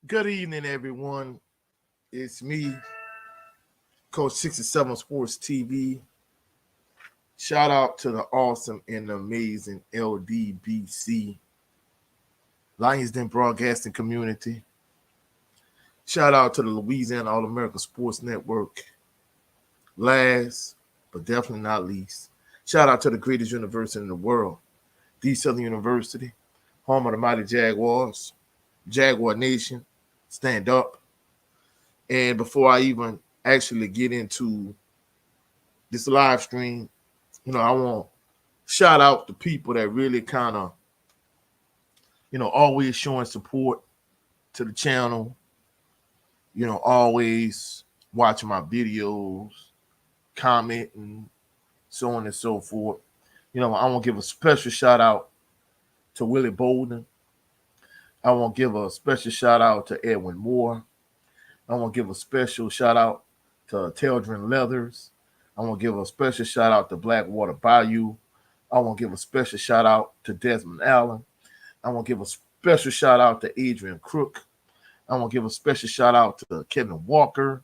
Good evening, everyone. It's me, Coach 67 Sports TV. Shout out to the awesome and amazing LDBC, Lions Den Broadcasting Community. Shout out to the Louisiana All American Sports Network. Last, but definitely not least, shout out to the greatest university in the world, the Southern University, home of the mighty Jaguars, Jaguar Nation. Stand up. And before I even actually get into this live stream, I want to shout out the people that really kind of, always showing support to the channel, always watching my videos, commenting, so on and so forth. I want to give a special shout out to Willie Bolden. I want to give a special shout out to Edwin Moore. I want to give a special shout out to Teldrin Leathers. I want to give a special shout out to Blackwater Bayou. I want to give a special shout out to Desmond Allen. I want to give a special shout out to Adrian Crook. I want to give a special shout out to Kevin Walker.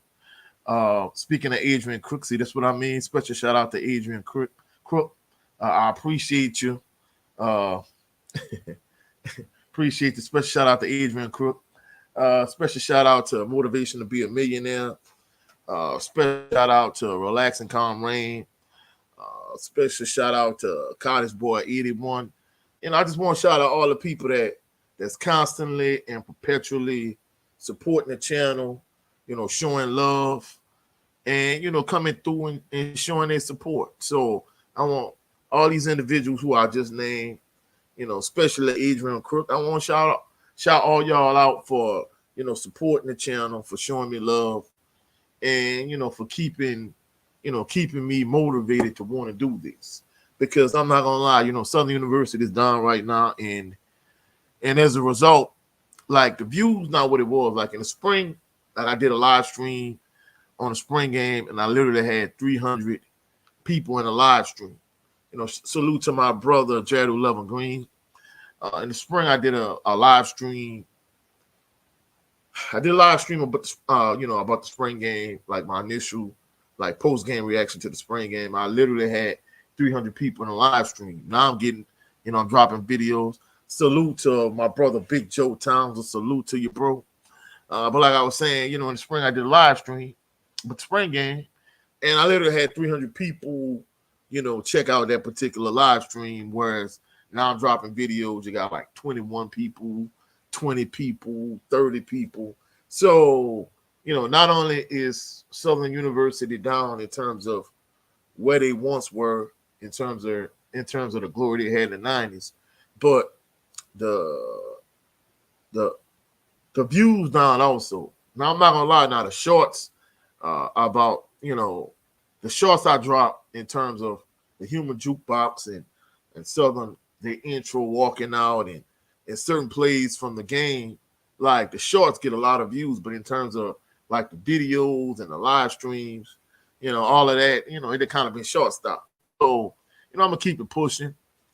Speaking of Adrian Crook, see, that's what I mean. Special shout out to Adrian Crook. I appreciate you. Appreciate the special shout out to Adrian Crook. Special shout out to Motivation to Be a Millionaire. Special shout out to Relax and Calm Rain. Special shout out to Cottage Boy 81. I just want to shout out all the people that's constantly and perpetually supporting the channel, showing love and, coming through and showing their support. So I want all these individuals who I just named, especially Adrian Crook, I want to shout all y'all out for, supporting the channel, for showing me love and, for keeping me motivated to want to do this. Because I'm not gonna lie, Southern University is down right now, and as a result, like the views not what it was. Like in the spring, like I did a live stream on the spring game, and I literally had 300 people in the live stream. Salute to my brother Jared Levin Green. In the spring, I did a live stream. I did a live stream about about the spring game, like my initial post game reaction to the spring game. I literally had 300 people in the live stream. Now I'm getting, I'm dropping videos. Salute to my brother Big Joe Towns. A salute to you, bro. But like I was saying, in the spring I did a live stream, but the spring game, and I literally had 300 people, check out that particular live stream. Whereas now I'm dropping videos, you got like 21 people, 20 people, 30 people. So, not only is Southern University down in terms of where they once were, in terms of the glory they had in the 90s, but the views down also. Now I'm not gonna lie, now the shorts about the shorts I dropped in terms of the human jukebox and Southern, the intro walking out and certain plays from the game, like the shorts get a lot of views, but in terms of like the videos and the live streams, all of that, it kind of been short stopped. So, I'm gonna keep it pushing.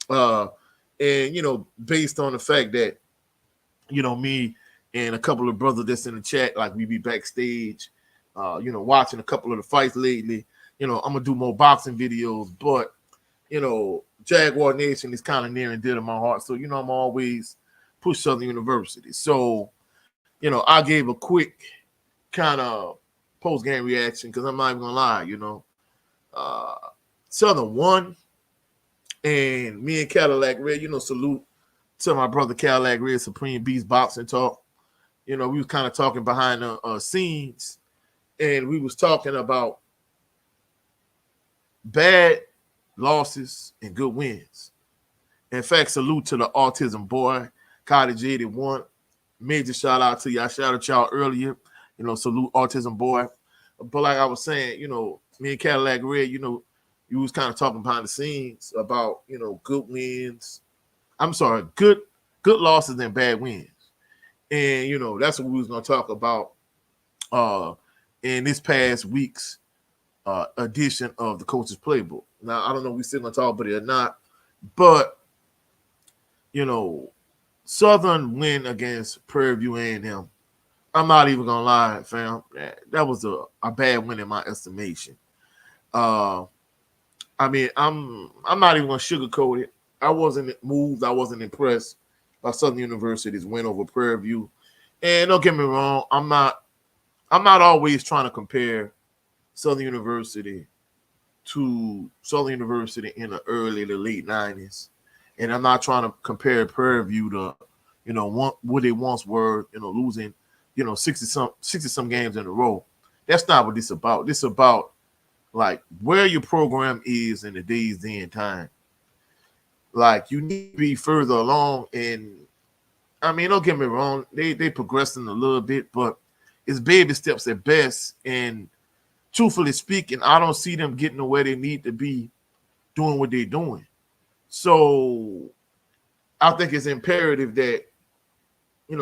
And based on the fact that, me and a couple of brothers that's in the chat, like we be backstage, watching a couple of the fights lately, I'm gonna do more boxing videos, but Jaguar Nation is kind of near and dear to my heart. So, I'm always push Southern University. So, I gave a quick kind of post-game reaction because I'm not even gonna lie, Southern won, and me and Cadillac Red, salute to my brother Cadillac Red, Supreme Beast Boxing Talk. We was kind of talking behind the scenes, and we was talking about bad losses and good wins. In fact, salute to the Autism Boy, Cottage 81. Major shout out to you. I shouted y'all earlier, salute Autism Boy. But like I was saying, me and Cadillac Red, you was kind of talking behind the scenes about, good wins. I'm sorry, good losses and bad wins. And, that's what we was going to talk about in this past week's edition of the Coach's Playbook. Now, I don't know if we're still going to talk about it or not, but, Southern win against Prairie View A&M I'm not even gonna lie, fam. That was a bad win in my estimation. Uh, I mean, I'm not even gonna sugarcoat it. I wasn't moved. I wasn't impressed by Southern University's win over Prairie View. And don't get me wrong, I'm not always trying to compare Southern University to Southern University in the early to late '90s, and I'm not trying to compare Prairie View to, what they once were, losing, 60 some games in a row. That's not what this about. This about like where your program is in the days and time. Like you need to be further along, and I mean, don't get me wrong, they progressing a little bit, but it's baby steps at best. And truthfully speaking, I don't see them getting to where they need to be doing what they're doing. So I think it's imperative that,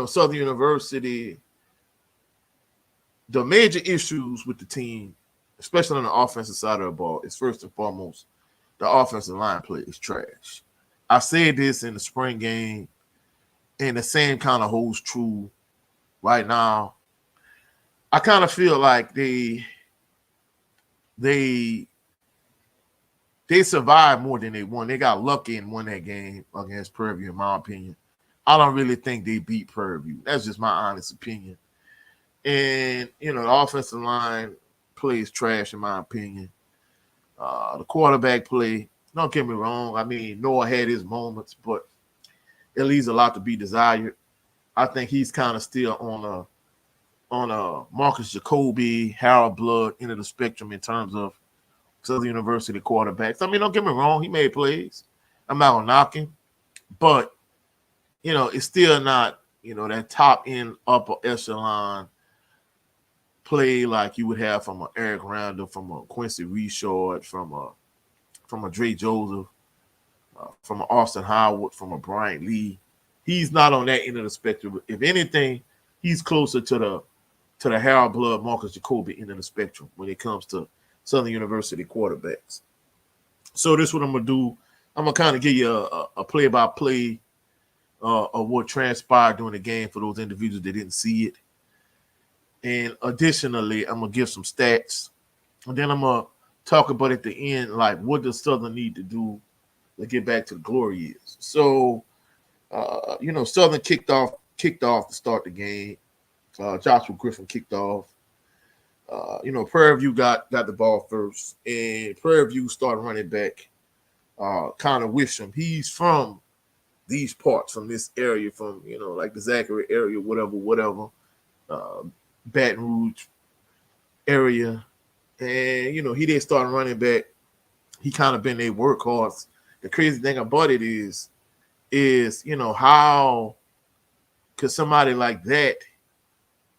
Southern University, the major issues with the team, especially on the offensive side of the ball, is first and foremost the offensive line play is trash. I said this in the spring game, and the same kind of holds true right now. I kind of feel like they survived more than they won. They got lucky and won that game against Prairie View, in my opinion. I don't really think they beat Prairie View. That's just my honest opinion. And, the offensive line plays trash, in my opinion. The quarterback play, don't get me wrong. I mean, Noah had his moments, but it leaves a lot to be desired. I think he's kind of still on a Marcus Jacoby, Harold Blood end of the spectrum in terms of Southern University quarterbacks. I mean, don't get me wrong, he made plays. I'm not gonna knock him, but it's still not that top end upper echelon play like you would have from a Eric Randall, from a Quincy Reshard, from a Dre Joseph, from an Austin Howard, from a Brian Lee. He's not on that end of the spectrum. If anything, he's closer to the Harold Blood, Marcus Jacoby end of the spectrum when it comes to Southern University quarterbacks. So this is what I'm going to do. I'm going to kind of give you a play-by-play of what transpired during the game for those individuals that didn't see it. And additionally, I'm going to give some stats. And then I'm going to talk about at the end, like, what does Southern need to do to get back to the glory years. So, Southern kicked off to start the game. Joshua Griffin kicked off. Prairie View got the ball first, and Prairie View started running back kind of with him. He's from these parts, from this area, from, like the Zachary area, whatever, Baton Rouge area. And, he didn't start running back. He kind of been a workhorse. The crazy thing about it is, how could somebody like that,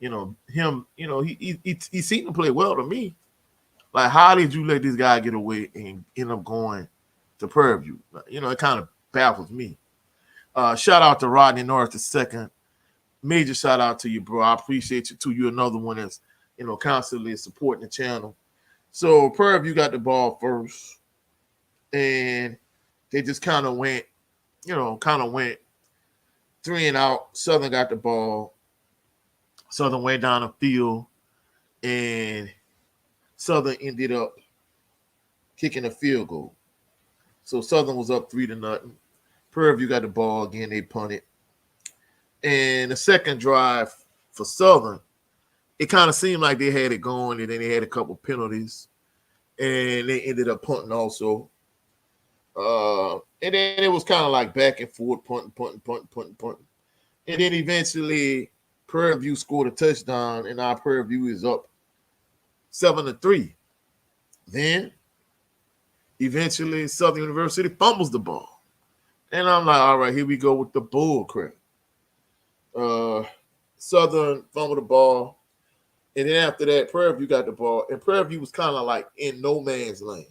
him, he seemed to play well to me. Like, how did you let this guy get away and end up going to Prairie View? It kind of baffles me. Shout out to Rodney Norris II. Major shout out to you, bro. I appreciate you too. You're another one that's, constantly supporting the channel. So Prairie View got the ball first, and they just kind of went 3 and out. Southern got the ball. Southern went down the field, and Southern ended up kicking a field goal. So Southern was up 3-0. Prairie View got the ball again. They punted. And the second drive for Southern, it kind of seemed like they had it going, and then they had a couple penalties, and they ended up punting also. And then it was kind of like back and forth, punting. And then eventually Prairie View scored a touchdown, and our Prairie View is up 7-3. Then eventually Southern University fumbles the ball. And I'm like, all right, here we go with the bull crap. Southern fumbled the ball. And then after that, Prairie View got the ball. And Prairie View was kind of like in no man's land,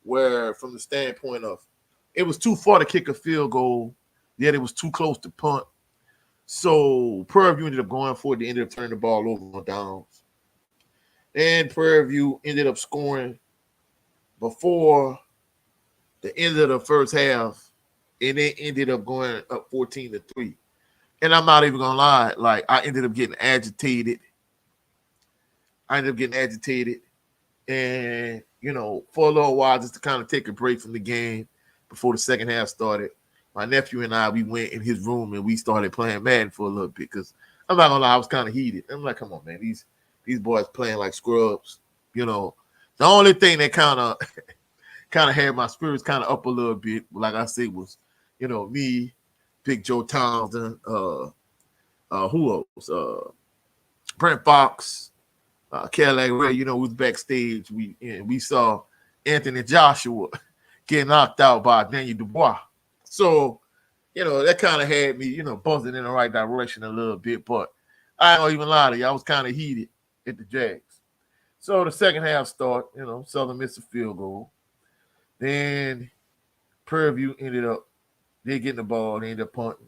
where from the standpoint of it was too far to kick a field goal, yet it was too close to punt. So Prairie View ended up going for it. They ended up turning the ball over on downs. And Prairie View ended up scoring before the end of the first half, and they ended up going up 14-3. And I'm not even gonna lie, like I ended up getting agitated. And for a little while, just to kind of take a break from the game before the second half started. My nephew and I, we went in his room and we started playing Madden for a little bit because I'm not gonna lie, I was kind of heated. I'm like, come on, man, these boys playing like scrubs. The only thing that kind of had my spirits kind of up a little bit, like I said, was me, Big Joe Townsend, who else? Brent Fox, Cadillac Ray, was backstage. We saw Anthony Joshua get knocked out by Daniel Dubois. So, that kind of had me, buzzing in the right direction a little bit. But I don't even lie to you, I was kind of heated at the Jags. So the second half start, Southern missed a field goal. Then Prairie View ended up, they getting the ball, they ended up punting.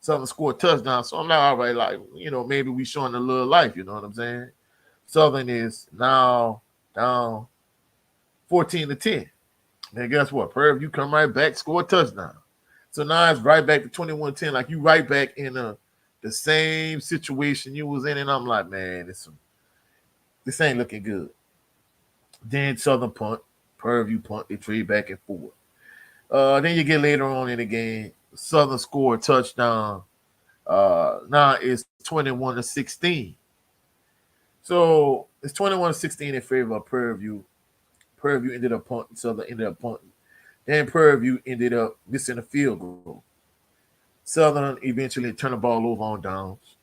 Southern scored a touchdown. So I'm like, all right, like, maybe we showing a little life, you know what I'm saying? Southern is now down 14-10. Then guess what? Prairie View come right back, score a touchdown. So now it's right back to 21-10. Like you right back in the same situation you was in. And I'm like, man, this ain't looking good. Then Southern punt, Prairie View punt, they trade back and forth. Then you get later on in the game, Southern scored a touchdown. Now it's 21-16. So it's 21-16 in favor of Prairie View. Prairie View ended up punting. Southern ended up punting. Then Prairie View ended up missing a field goal. Southern eventually turned the ball over on downs.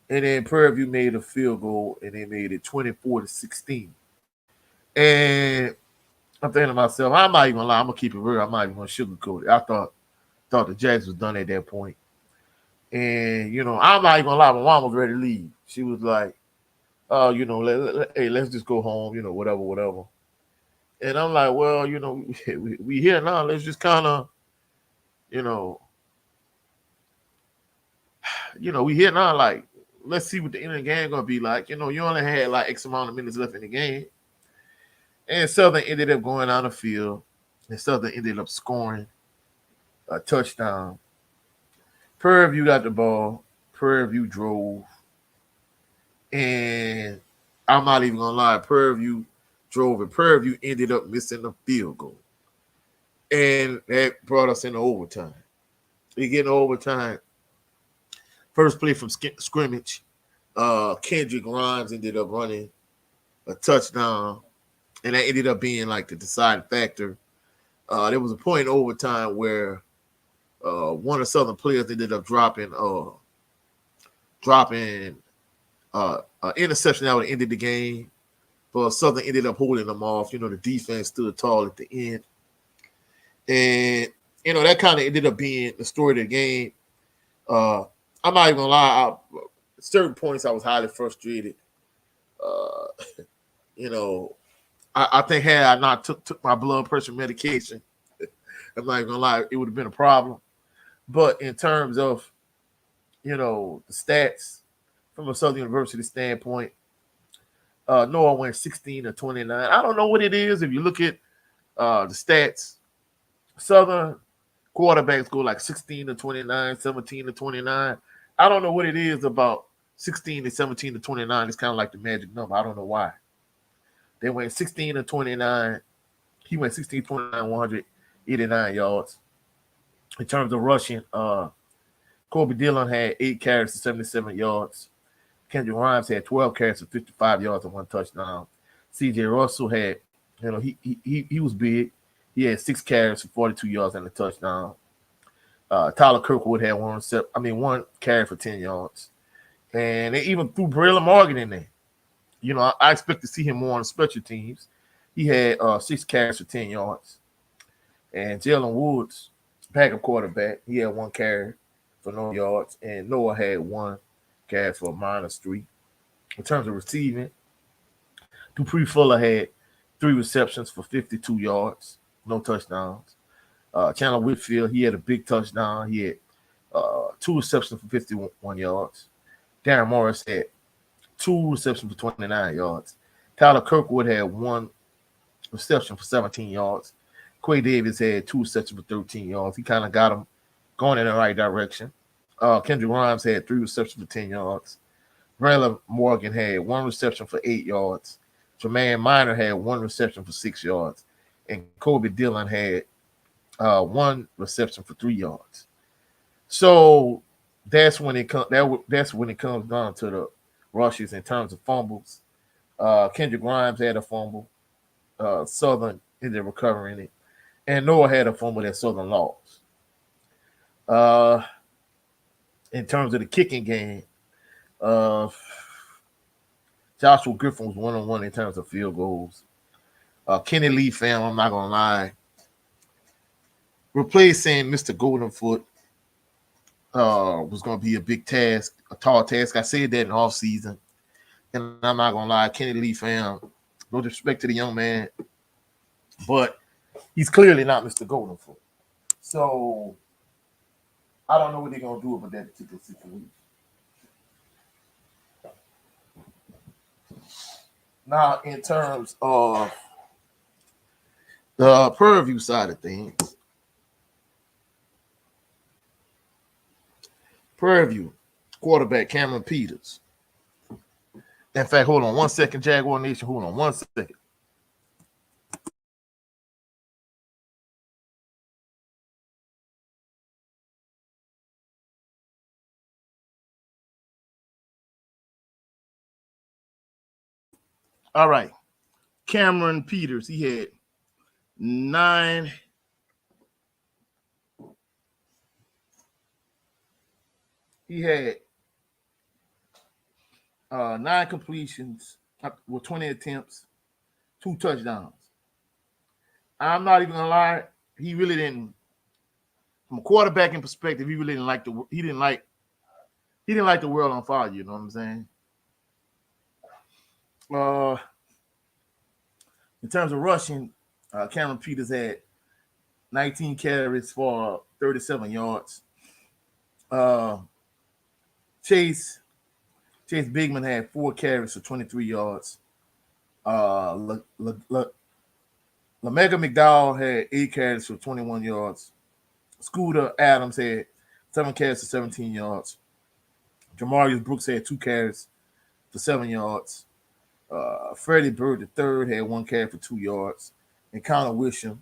And then Prairie View made a field goal, and they made it 24-16. And I'm thinking to myself, I'm not even gonna lie, I'm gonna keep it real. I'm not even gonna sugarcoat it. I thought the Jags was done at that point. And I'm not even gonna lie, my mom was ready to leave. She was like, "Oh, hey, let's just go home, whatever." And I'm like, well, we here now. Let's just kind of, we here now. Like, let's see what the end of the game gonna be like. You only had like X amount of minutes left in the game. And Southern ended up going on the field, and Southern ended up scoring a touchdown. Prairie View got the ball. Prairie View drove. And I'm not even going to lie, Prairie View drove, and Prairie View ended up missing a field goal. And that brought us into overtime. We get in overtime. First play from scrimmage, Kendrick Grimes ended up running a touchdown. And that ended up being like the deciding factor. There was a point in overtime where one of the Southern players ended up dropping an interception that would have ended the game. But Southern ended up holding them off. The defense stood tall at the end. And, that kind of ended up being the story of the game. I'm not even going to lie. At certain points, I was highly frustrated. I think had I not took my blood pressure medication, I'm not even gonna lie, it would have been a problem. But in terms of, the stats from a Southern University standpoint, Noah went 16-29. I don't know what it is. If you look at the stats, Southern quarterbacks go like 16-29, 17-29. I don't know what it is about 16 and 17-29. It's kind of like the magic number. I don't know why. They went 16-29. He went 16-29, 189 yards. In terms of rushing, Kobe Dillon had 8 carries for 77 yards. Kendrick Grimes had 12 carries for 55 yards and 1 touchdown. C.J. Russell had, he was big. He had 6 carries for 42 yards and a touchdown. Tyler Kirkwood had 1 carry for 10 yards. And they even threw Braylon Morgan in there. I expect to see him more on the special teams. He had 6 carries for 10 yards. And Jalen Woods, backup quarterback, he had 1 carry for no yards. And Noah had 1 carry for -3. In terms of receiving, Dupree Fuller had 3 receptions for 52 yards, no touchdowns. Chandler Whitfield, he had a big touchdown. He had 2 receptions for 51 yards. Darren Morris had 2 receptions for 29 yards. Tyler Kirkwood had 1 reception for 17 yards. Quay Davis had 2 receptions for 13 yards. He kind of got him going in the right direction. Kendrick Grimes had 3 receptions for 10 yards. Brandon Morgan had 1 reception for 8 yards. Jermaine Minor had 1 reception for 6 yards. And Kobe Dillon had 1 reception for 3 yards. So that's when it comes. That's when it comes down to the rushes in terms of fumbles. Kendrick Grimes had a fumble. Southern ended up recovering it, and Noah had a fumble that Southern lost. In terms of the kicking game, Joshua Griffin was 1-on-1 in terms of field goals. Kenny Lee fam, I'm not gonna lie, replacing Mr. Goldenfoot was gonna be a big task, a tall task. I said that in off season, and I'm not gonna lie, Kenny Lee fam, no disrespect to the young man, but he's clearly not Mr. Goldenfoot. So I don't know what they're gonna do about that particular situation. Now, in terms of the purview side of things, purview quarterback Cameron Peters. In fact, hold on 1 second, Jaguar Nation. Hold on 1 second. All right. Cameron Peters, he had 9. He had 9 completions with 20 attempts, 2 touchdowns. I'm not even gonna lie, he really didn't. From a quarterbacking perspective, he really didn't like he didn't like the world on fire. You know what I'm saying? In terms of rushing, Cameron Peters had 19 carries for 37 yards. Chase Bigman had 4 carries for 23 yards. Lamega McDowell had 8 carries for 21 yards. Scooter Adams had 7 carries for 17 yards. Jamarius Brooks had 2 carries for 7 yards. Freddie Bird III had 1 carry for 2 yards. And Connor Wisham,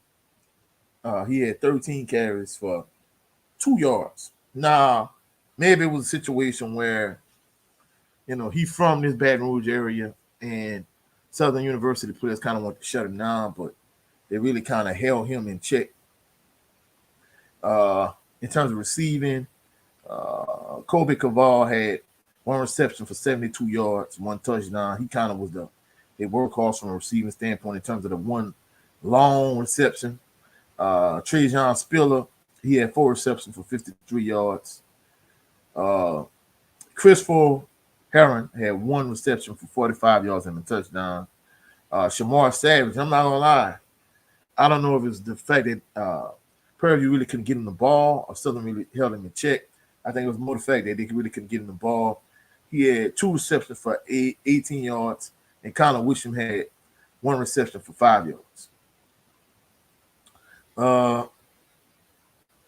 he had 13 carries for 2 yards. Now, maybe it was a situation where, he's from this Baton Rouge area, and Southern University players kind of want to shut him down, but they really kind of held him in check. In terms of receiving, Kobe Caval had 1 reception for 72 yards, 1 touchdown. He kind of was the workhorse from a receiving standpoint in terms of the 1 long reception. Trajan Spiller, he had 4 receptions for 53 yards. Christopher Heron had 1 reception for 45 yards and a touchdown. Shamar Savage, I'm not gonna lie, I don't know if it's the fact that Purview really couldn't get him the ball or Southern really held him in check. I think it was more the fact that they really couldn't get him the ball. He had 2 receptions for 18 yards, and Connor Wisham had 1 reception for 5 yards. And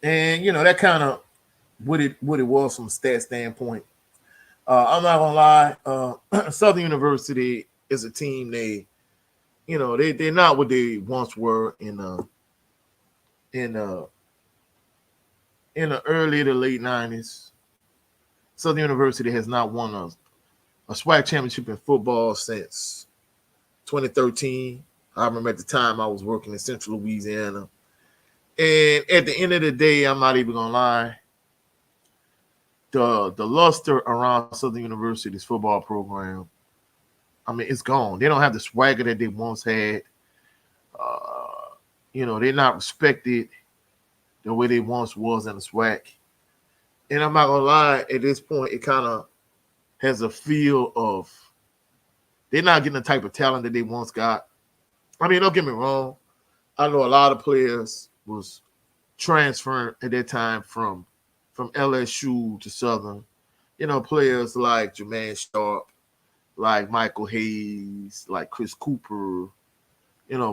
that kind of what it was from a stat standpoint. I'm not gonna lie, Southern University is a team. They're not what they once were in the early to late 90s. Southern University has not won a SWAC championship in football since 2013. I remember at the time I was working in Central Louisiana. And at the end of the day, I'm not even gonna lie, the luster around Southern University's football program, I mean, it's gone. They don't have the swagger that they once had. They're not respected the way they once was in the SWAC. And I'm not gonna lie, at this point, it kind of has a feel of they're not getting the type of talent that they once got. I mean, don't get me wrong. I know a lot of players was transferring at that time from LSU to Southern. Players like Jermaine Sharp, like Michael Hayes, like Chris Cooper.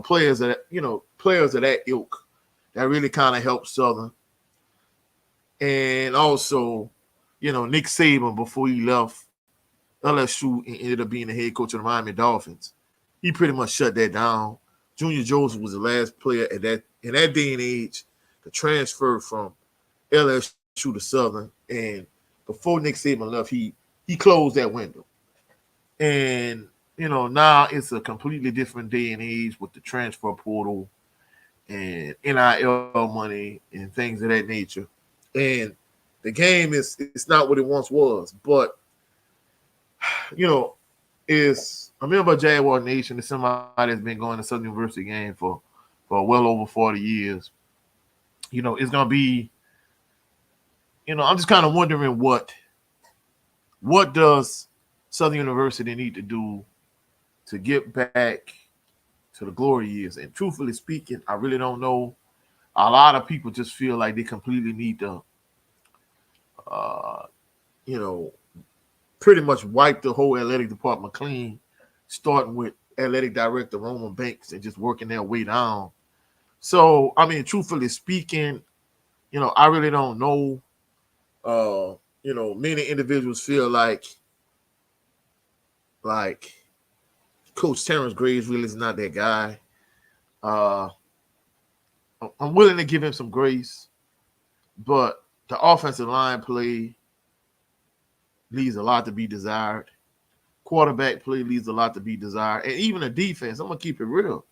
Players of that ilk that really kind of helped Southern. And also, Nick Saban before he left LSU and ended up being the head coach of the Miami Dolphins. He pretty much shut that down. Junior Joseph was the last player in that day and age to transfer from LSU to Southern. And before Nick Saban left, he closed that window. And now it's a completely different day and age with the transfer portal and NIL money and things of that nature. And the game it's not what it once was. But is a member of Jaguar Nation is somebody that's been going to Southern University game for well over 40 years. It's gonna be, I'm just kind of wondering what does Southern University need to do to get back to the glory years? And truthfully speaking, I really don't know. A lot of people just feel like they completely need to, pretty much wipe the whole athletic department clean, starting with athletic director Roman Banks and just working their way down. So, I mean, truthfully speaking, I really don't know. Many individuals feel like Coach Terrence Graves really is not that guy. I'm willing to give him some grace, but the offensive line play leaves a lot to be desired. Quarterback play leaves a lot to be desired. And even the defense, I'm going to keep it real.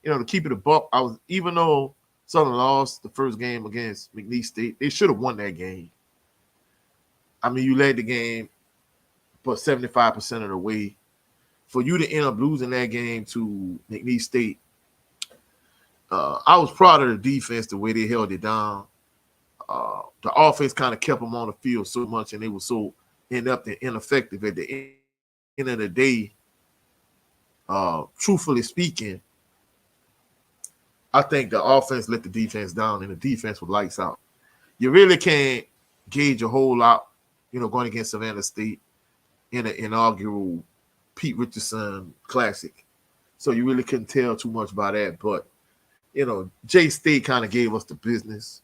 To keep it a buck, even though Southern lost the first game against McNeese State, they should have won that game. I mean, you led the game, but 75% of the way. For you to end up losing that game to McNeese State, I was proud of the defense, the way they held it down. The offense kind of kept them on the field so much, and they were so inept and ineffective at the end of the day. Truthfully speaking, I think the offense let the defense down, and the defense was lights out. You really can't gauge a whole lot, going against Savannah State in an inaugural Pete Richardson Classic. So you really couldn't tell too much by that. But, J-State kind of gave us the business.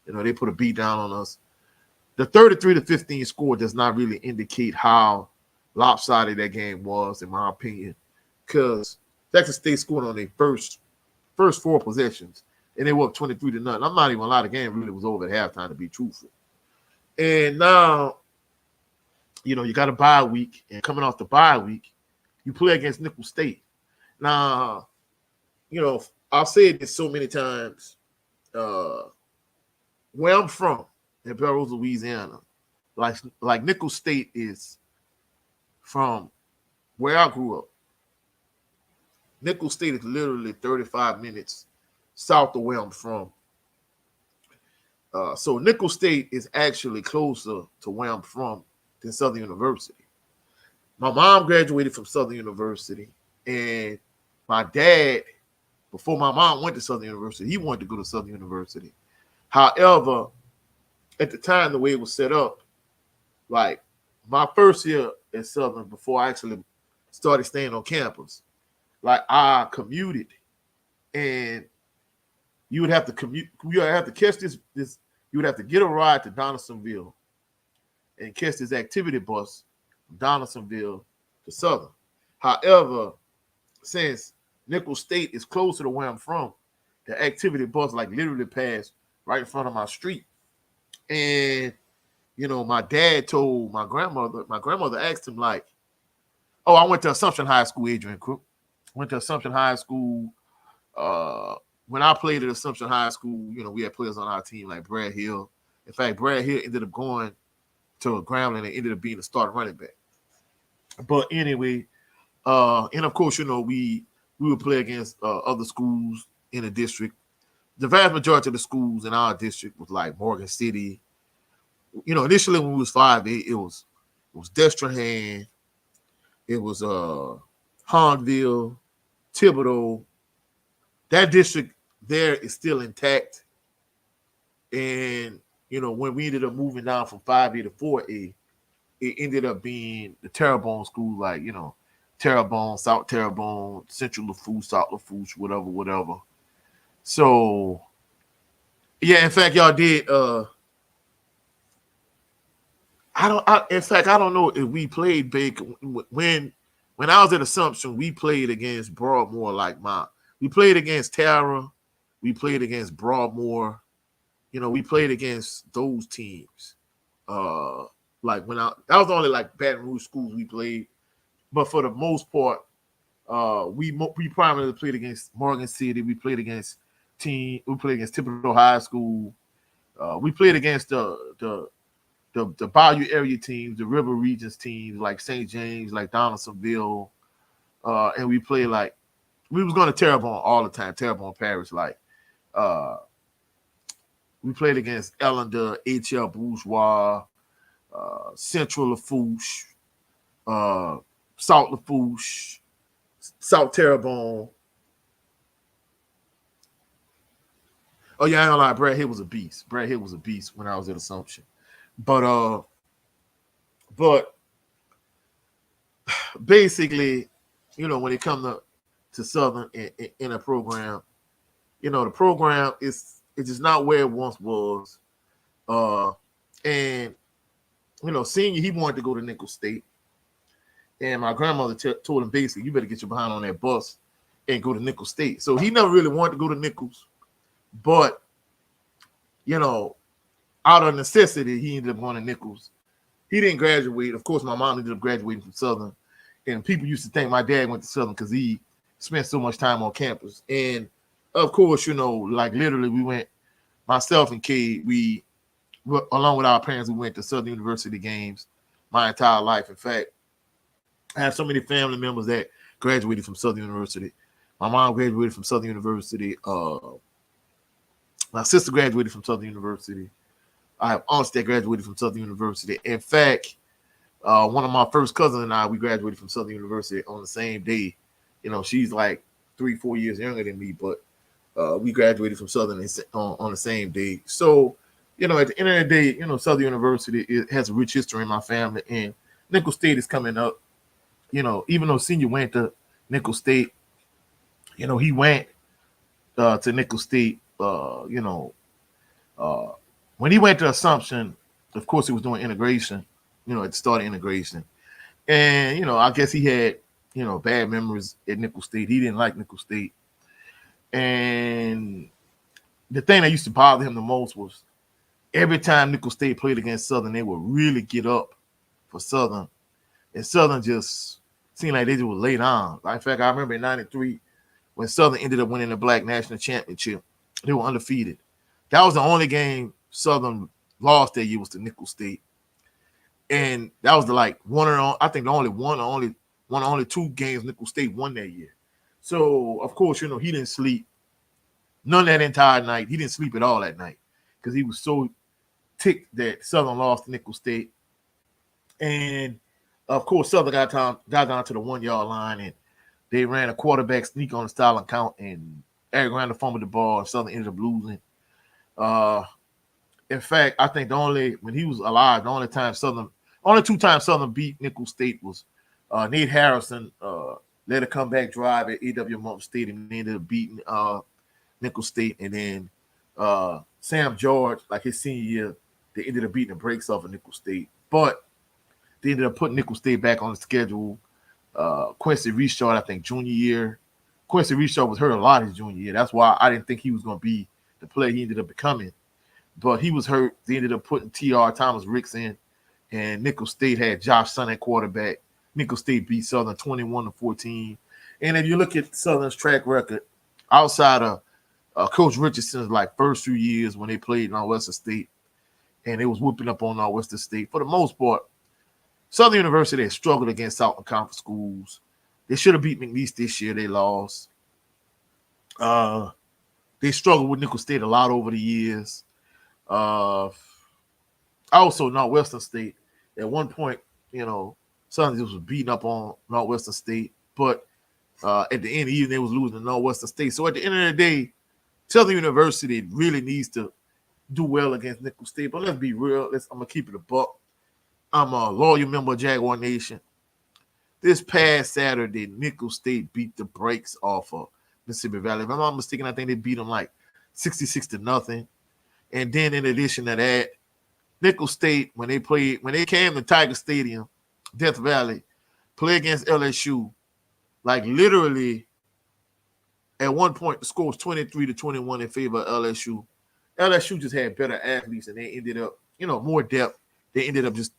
They put a beat down on us. The 33-15 score does not really indicate how lopsided that game was, in my opinion, because Texas State scored on their first 4 possessions, and they were up 23-0. I'm not even a lot of game really was over at halftime, to be truthful. And now, you got a bye week, and coming off the bye week, you play against Nicholls State. Now, I've said this so many times. Where I'm from, in Belrose, Louisiana, like Nicholls State is from where I grew up. Nicholls State is literally 35 minutes south of where I'm from. So Nicholls State is actually closer to where I'm from than Southern University. My mom graduated from Southern University, and my dad, before my mom went to Southern University, he wanted to go to Southern University. However, at the time, the way it was set up, like my first year at Southern, before I actually started staying on campus, like I commuted, and you would have to commute. You would have to catch this. You would have to get a ride to Donaldsonville and catch this activity bus from Donaldsonville to Southern. However, since Nicholls State is closer to where I'm from, the activity bus like literally passed right in front of my street. And, my dad told my grandmother asked him like, oh, I went to Assumption High School, Adrian Crook. Went to Assumption High School. When I played at Assumption High School, we had players on our team like Brad Hill. In fact, Brad Hill ended up going to a Grambling and ended up being a starting running back. But anyway, and of course, we would play against other schools in the district. The vast majority of the schools in our district was like Morgan City. Initially when we was 5A, it was Destrehan, it was Hondville, Thibodeau. That district there is still intact. And when we ended up moving down from 5A to 4A, it ended up being the Terrebonne school, like Terrebonne, South Terrebonne, Central Lafourche, South Lafourche, whatever. So, yeah, in fact, y'all did In fact, I don't know if we played Baker when I was at Assumption. We played against Broadmoor. We played against Tara. We played against Broadmoor. We played against those teams. Uh, like when that was only like Baton Rouge schools we played, but for the most part, we primarily played against Morgan City. We played against We played against Thibodeau High School. We played against the Bayou area teams, the River Regions teams like St. James, like Donaldsonville, and we played we was going to Terrebonne all the time, Terrebonne Parish. We played against Ellender, H.L. Bourgeois, Central Lafourche, South Lafourche, South Terrebonne. Oh yeah, I ain't gonna lie, Brad Hill was a beast. Brad Hill was a beast when I was at Assumption. But basically, when it comes to Southern in a program, the program is just not where it once was. And Senior, he wanted to go to Nicholls State, and my grandmother told him basically, you better get your behind on that bus and go to Nicholls State. So he never really wanted to go to Nicholls, but out of necessity, he ended up going to Nicholls. He didn't graduate. Of course, my mom ended up graduating from Southern, and people used to think my dad went to Southern because he spent so much time on campus. And of course, literally, we went. Myself and Cade, we along with our parents, we went to Southern University games my entire life. In fact, I have so many family members that graduated from Southern University. My mom graduated from Southern University. My sister graduated from Southern University. I have aunts that graduated from Southern University. In fact, one of my first cousins and I, we graduated from Southern University on the same day. She's like 3-4 years younger than me, but we graduated from Southern on the same day. So, at the end of the day, Southern University, it has a rich history in my family, and Nicholls State is coming up. Even though Senior went to Nicholls State, he went to Nicholls State, when he went to Assumption, of course, he was doing integration, at the start of integration. And, I guess he had, bad memories at Nicholls State. He didn't like Nicholls State. And the thing that used to bother him the most was every time Nicholls State played against Southern, they would really get up for Southern. And Southern just seemed like they just would lay down. In fact, I remember in 93 when Southern ended up winning the Black National Championship. They were undefeated. That was the only game Southern lost that year was to Nicholls State. And that was one of only two games Nicholls State won that year. So, of course, he didn't sleep none that entire night. He didn't sleep at all that night because he was so ticked that Southern lost to Nicholls State. And, of course, Southern got down to the 1-yard line, and they ran a quarterback sneak on the style and count, and Eric Randall fumbled the ball, and Southern ended up losing. In fact, I think when he was alive, only 2 times Southern beat Nicholls State was Nate Harrison led a comeback drive at A.W. Mountain Stadium and ended up beating Nicholls State. And then Sam George, like his senior year, they ended up beating the brakes off of Nicholls State. But they ended up putting Nicholls State back on the schedule. Quincy Richard, I think, junior year. Quincy Richard was hurt a lot his junior year. That's why I didn't think he was going to be the player he ended up becoming. But he was hurt. They ended up putting T.R. Thomas Ricks in, and Nicholls State had Josh Sun at quarterback. Nicholls State beat Southern 21-14. And if you look at Southern's track record, outside of Coach Richardson's first few years when they played Northwestern State, and they was whooping up on Northwestern State, for the most part, Southern University has struggled against Southern Conference schools. They should have beat McNeese this year. They lost. They struggled with Nicholls State a lot over the years. Also, Northwestern State, at one point, Southern just was beating up on Northwestern State, but at the end of the year, they was losing to Northwestern State. So at the end of the day, Southern University really needs to do well against Nicholls State. But let's be real. I'm going to keep it a buck. I'm a loyal member of Jaguar Nation. This past Saturday, Nicholls State beat the brakes off of Mississippi Valley. If I'm not mistaken, I think they beat them 66-0. And then in addition to that, Nickel State, when they came to Tiger Stadium, Death Valley, play against LSU, like literally at one point the score was 23-21 in favor of LSU. LSU just had better athletes and they ended up, more depth. They ended up just,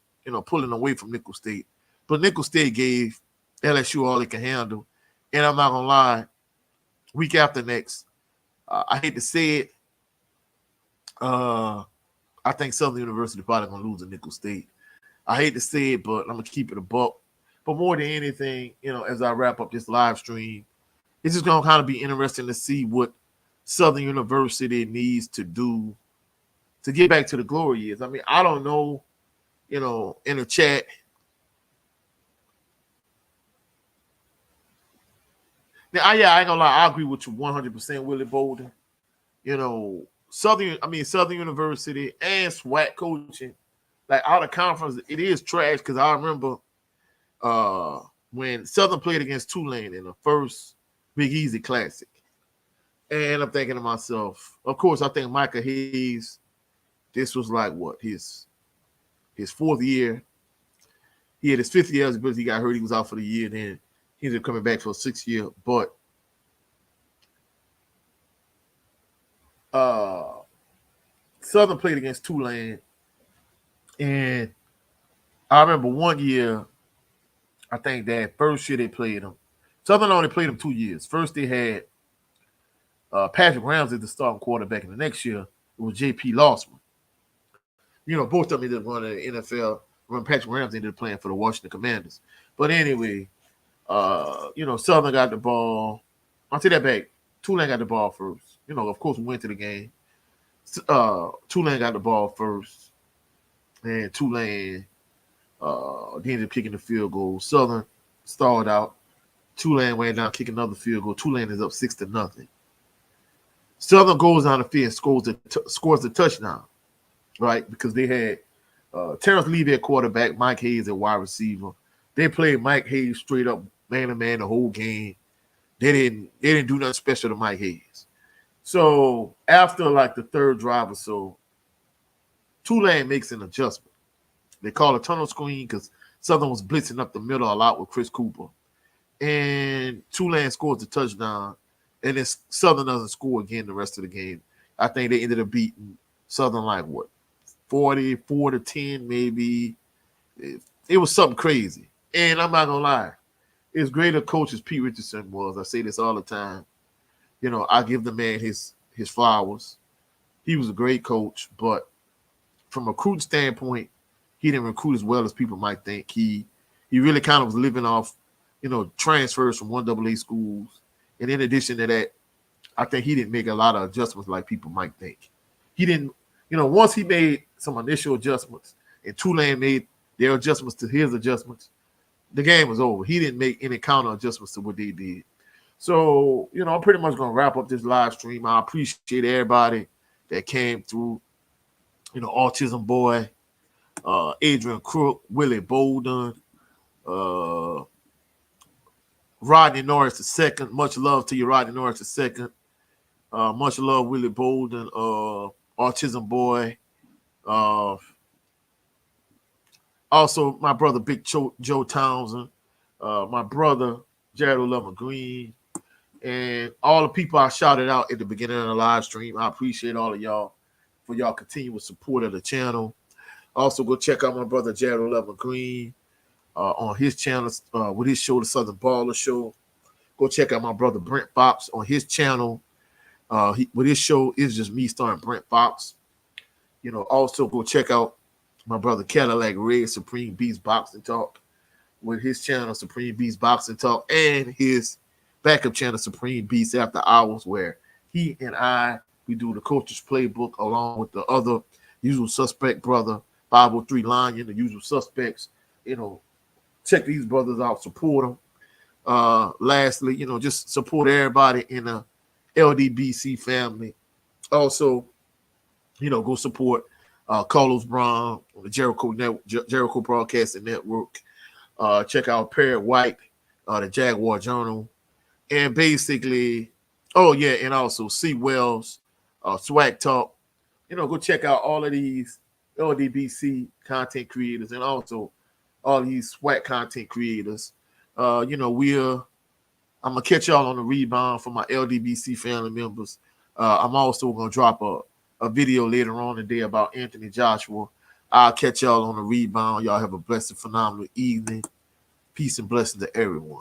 pulling away from Nickel State. But Nickel State gave LSU all they can handle. And I'm not going to lie, week after next, I hate to say it, I think Southern University probably going to lose to Nickel State. I hate to say it, but I'm going to keep it a buck. But more than anything, as I wrap up this live stream, it's just going to kind of be interesting to see what Southern University needs to do to get back to the glory years. I mean, I don't know, in the chat. Now, I ain't gonna lie, I agree with you 100%, Willie Bolden. Southern University and SWAC coaching, like out of conference, it is trash because I remember when Southern played against Tulane in the first Big Easy Classic. And I'm thinking to myself, of course, I think Micah Hayes, this was like what, his fourth year. He had his fifth year because he got hurt. He was out for the year. Then he ended up coming back for a sixth year. But Southern played against Tulane. And I remember one year, I think that first year they played them. Southern only played them 2 years. First they had Patrick Ramsey the starting quarterback, and the next year it was J.P. Lossman. Both of them ended up running the NFL when Patrick Ramsey ended up playing for the Washington Commanders. But anyway, Southern got the ball. I'll take that back. Tulane got the ball first. Of course, we went to the game. Tulane got the ball first, and Tulane they ended up kicking the field goal. Southern stalled out. Tulane went down, kicking another field goal. Tulane is up 6-0. Southern goes down the field and scores the touchdown, right? Because they had Terrence Levy at quarterback, Mike Hayes at wide receiver. They played Mike Hayes straight up man-to-man the whole game. They didn't do nothing special to Mike Hayes. So after like the third drive or so, Tulane makes an adjustment. They call a tunnel screen because Southern was blitzing up the middle a lot with Chris Cooper. And Tulane scores the touchdown. And then Southern doesn't score again the rest of the game. I think they ended up beating Southern like what, 44-10 maybe. It was something crazy. And I'm not gonna lie, as great a coach as Pete Richardson was, I say this all the time. I give the man his flowers. He was a great coach, but from a recruiting standpoint, he didn't recruit as well as people might think. He really kind of was living off, transfers from 1AA schools. And in addition to that, I think he didn't make a lot of adjustments like people might think. He didn't, once he made some initial adjustments and Tulane made their adjustments to his adjustments, the game was over. He didn't make any counter adjustments to what they did. So, I'm pretty much going to wrap up this live stream. I appreciate everybody that came through, Autism Boy, Adrian Crook, Willie Bolden, Rodney Norris II. Much love to you, Rodney Norris II. Much love, Willie Bolden, Autism Boy. Also, my brother, Big Joe Townsend. My brother, Jared O'Lover Green. And all the people I shouted out at the beginning of the live stream. I appreciate all of y'all for y'all continuous support of the channel. Also, go check out my brother, Jared O'Lover Green. On his channel with his show, The Southern Baller Show. Go check out my brother Brent Fox on his channel. With his show, It's Just Me starring Brent Fox. Also go check out my brother Cadillac Red, Supreme Beast Boxing Talk, with his channel, Supreme Beast Boxing Talk, and his backup channel, Supreme Beast After Hours, where he and we do the Coach's Playbook along with the other usual suspect brother, 503 Lion, the usual suspects. Check these brothers out, support them. Lastly, just support everybody in the LDBC family. Also, go support Carlos Brown on the Jericho Broadcasting Network. Check out Perry White, the Jaguar Journal. And basically, and also C. Wells, Swag Talk. Go check out all of these LDBC content creators and also all these SWAT content creators. You know, I'm gonna catch y'all on the rebound for my LDBC family members. I'm also gonna drop a video later on today about Anthony Joshua. I'll catch y'all on the rebound. Y'all have a blessed, phenomenal evening. Peace and blessings to everyone.